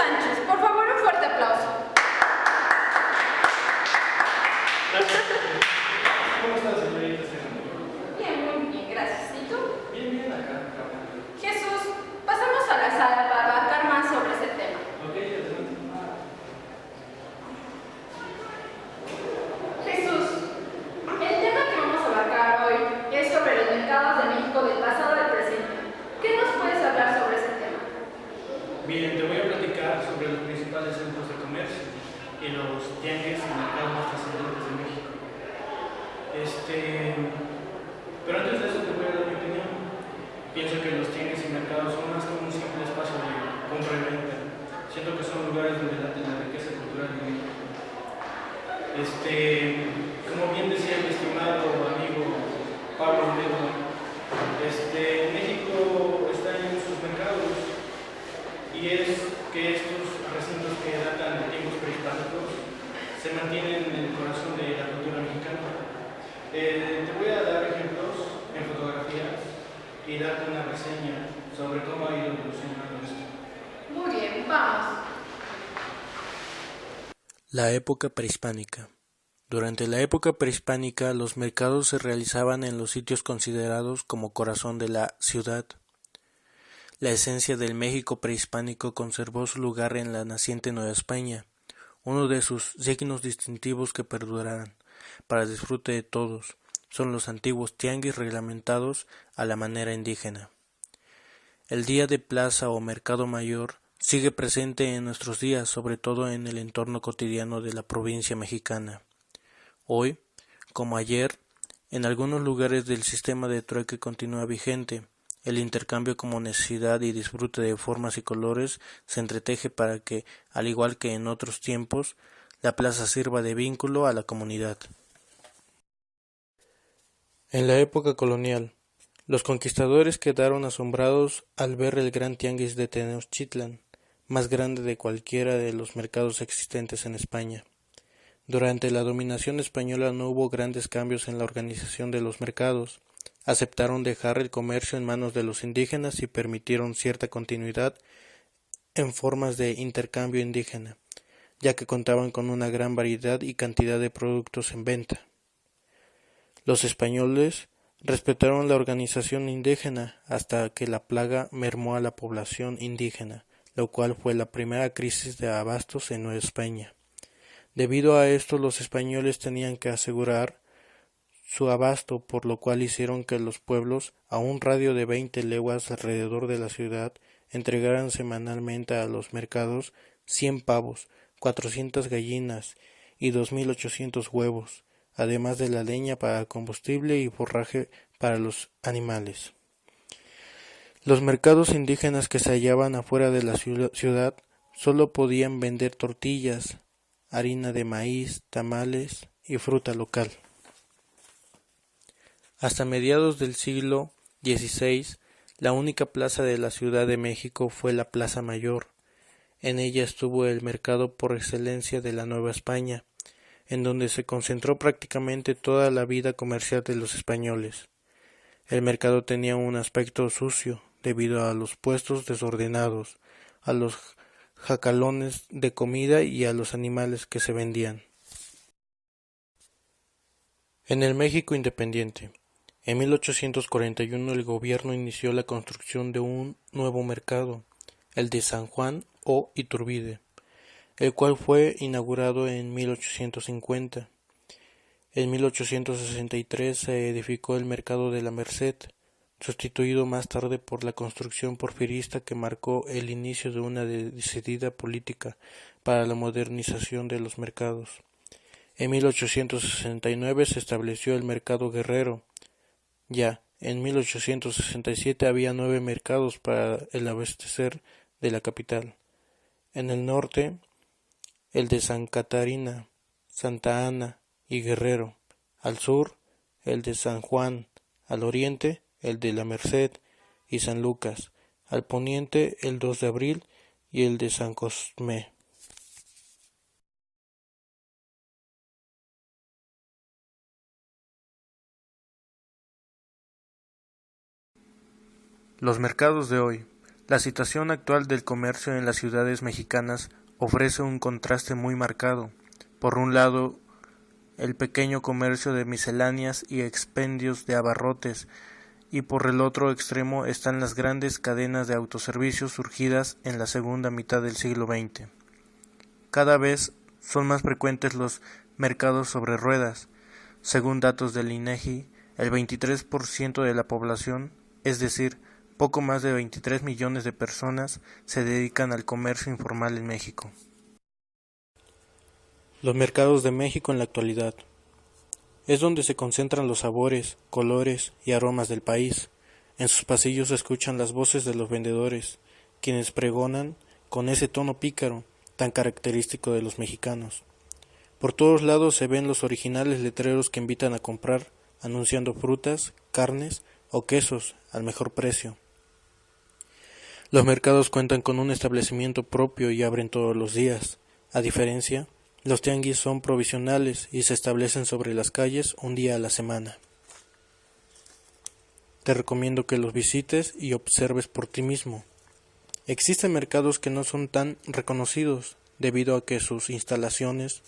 Sánchez, por favor, un fuerte aplauso. Gracias. ¿Cómo estás, señorita? Bien, muy bien, gracias. ¿Y tú? Bien, bien, acá. Jesús, pasamos a la sala para abarcar más sobre ese tema. Ok, adelante. Jesús, el tema que vamos a abarcar hoy es sobre los mercados de México del pasado y del presente. ¿Qué nos puedes hablar sobre ese tema? Bien, te voy a platicar sobre los principales centros de comercio y los tianguis y mercados más trascendentes de México. Pero antes de eso te voy a dar mi opinión. Pienso que los tianguis y mercados son más que un simple espacio de compra y venta. Siento que son lugares donde late la riqueza cultural de México. Como bien decía mi estimado amigo Pablo Ledo, México está en sus mercados y es que estos recintos que datan de tiempos prehispánicos se mantienen en el corazón de la cultura mexicana. Te voy a dar ejemplos en fotografías y darte una reseña sobre cómo ha ido evolucionando esto. Muy bien, vamos. La época prehispánica. Durante la época prehispánica, los mercados se realizaban en los sitios considerados como corazón de la ciudad. La esencia del México prehispánico conservó su lugar en la naciente Nueva España, uno de sus signos distintivos que perdurarán, para disfrute de todos, son los antiguos tianguis reglamentados a la manera indígena. El día de plaza o mercado mayor sigue presente en nuestros días, sobre todo en el entorno cotidiano de la provincia mexicana. Hoy, como ayer, en algunos lugares del sistema de trueque continúa vigente. El intercambio como necesidad y disfrute de formas y colores se entreteje para que, al igual que en otros tiempos, la plaza sirva de vínculo a la comunidad. En la época colonial, los conquistadores quedaron asombrados al ver el gran tianguis de Tenochtitlan, más grande de cualquiera de los mercados existentes en España. Durante la dominación española no hubo grandes cambios en la organización de los mercados. Aceptaron dejar el comercio en manos de los indígenas y permitieron cierta continuidad en formas de intercambio indígena, ya que contaban con una gran variedad y cantidad de productos en venta. Los españoles respetaron la organización indígena hasta que la plaga mermó a la población indígena, lo cual fue la primera crisis de abastos en Nueva España. Debido a esto, los españoles tenían que asegurar su abasto, por lo cual hicieron que los pueblos, a un radio de 20 leguas alrededor de la ciudad, entregaran semanalmente a los mercados 100 pavos, 400 gallinas y 2.800 huevos, además de la leña para combustible y forraje para los animales. Los mercados indígenas que se hallaban afuera de la ciudad solo podían vender tortillas, harina de maíz, tamales y fruta local. Hasta mediados del siglo XVI, la única plaza de la Ciudad de México fue la Plaza Mayor. En ella estuvo el mercado por excelencia de la Nueva España, en donde se concentró prácticamente toda la vida comercial de los españoles. El mercado tenía un aspecto sucio, debido a los puestos desordenados, a los jacalones de comida y a los animales que se vendían. En el México independiente, en 1841 el gobierno inició la construcción de un nuevo mercado, el de San Juan o Iturbide, el cual fue inaugurado en 1850. En 1863 se edificó el mercado de la Merced, sustituido más tarde por la construcción porfirista que marcó el inicio de una decidida política para la modernización de los mercados. En 1869 se estableció el mercado Guerrero. Ya en 1867 había 9 mercados para el abastecer de la capital. En el norte, el de San Catarina, Santa Ana y Guerrero. Al sur, el de San Juan. Al oriente, el de la Merced y San Lucas. Al poniente, el 2 de abril y el de San Cosme. Los mercados de hoy. La situación actual del comercio en las ciudades mexicanas ofrece un contraste muy marcado. Por un lado, el pequeño comercio de misceláneas y expendios de abarrotes, y por el otro extremo están las grandes cadenas de autoservicios surgidas en la segunda mitad del siglo XX. Cada vez son más frecuentes los mercados sobre ruedas. Según datos del INEGI, el 23% de la población, es decir, poco más de 23 millones de personas, se dedican al comercio informal en México. Los mercados de México en la actualidad es donde se concentran los sabores, colores y aromas del país. En sus pasillos se escuchan las voces de los vendedores, quienes pregonan con ese tono pícaro tan característico de los mexicanos. Por todos lados se ven los originales letreros que invitan a comprar, anunciando frutas, carnes o quesos al mejor precio. Los mercados cuentan con un establecimiento propio y abren todos los días. A diferencia, los tianguis son provisionales y se establecen sobre las calles un día a la semana. Te recomiendo que los visites y observes por ti mismo. Existen mercados que no son tan reconocidos debido a que sus instalaciones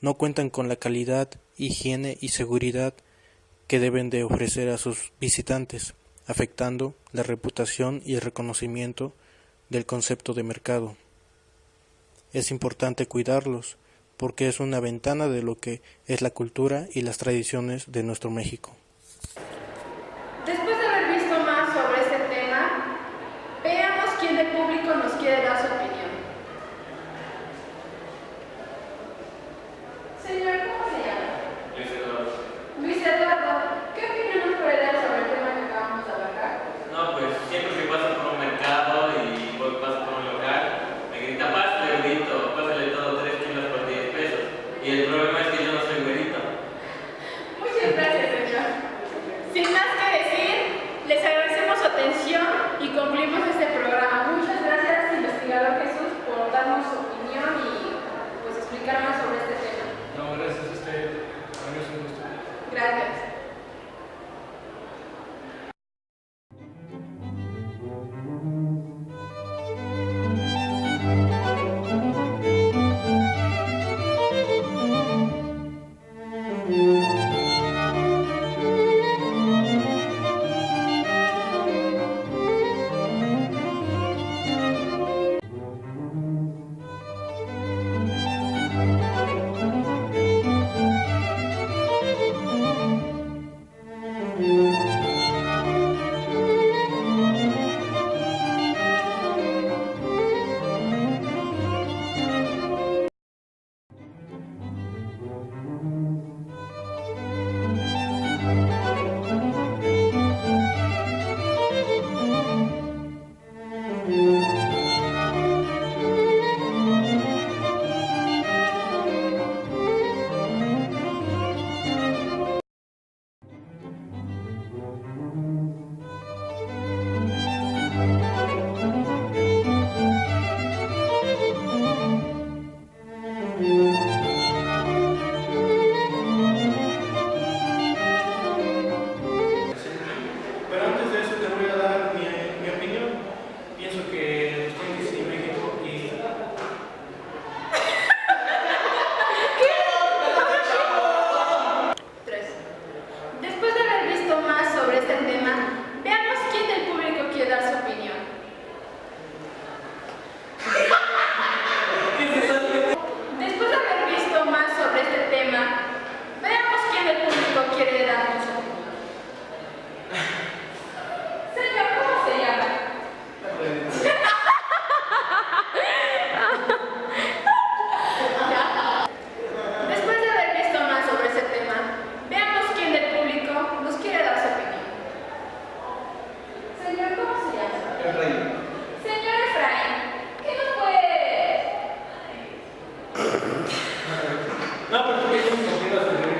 no cuentan con la calidad, higiene y seguridad que deben de ofrecer a sus visitantes, afectando la reputación y el reconocimiento del concepto de mercado. Es importante cuidarlos, porque es una ventana de lo que es la cultura y las tradiciones de nuestro México. Después de haber visto más sobre este tema, veamos quién del público nos quiere dar su opinión. Señor, ¿cómo se llama? Luis Eduardo. Luis Eduardo, ¿qué opinión nos puede dar sobre el tema que acabamos de abarcar? No, pues siempre que paso por un mercado y paso por un local, me grita, pásale, güerito, pásale todo 3 kilos por 10 pesos. Y el problema es que yo no soy güerito. Muchas gracias, señor. Sin más que decir, les agradecemos su atención y concluimos este programa. Muchas gracias, investigador Jesús, por darnos su opinión y pues explicar más sobre este tema. No, gracias a usted. Para mí es un gusto. Gracias.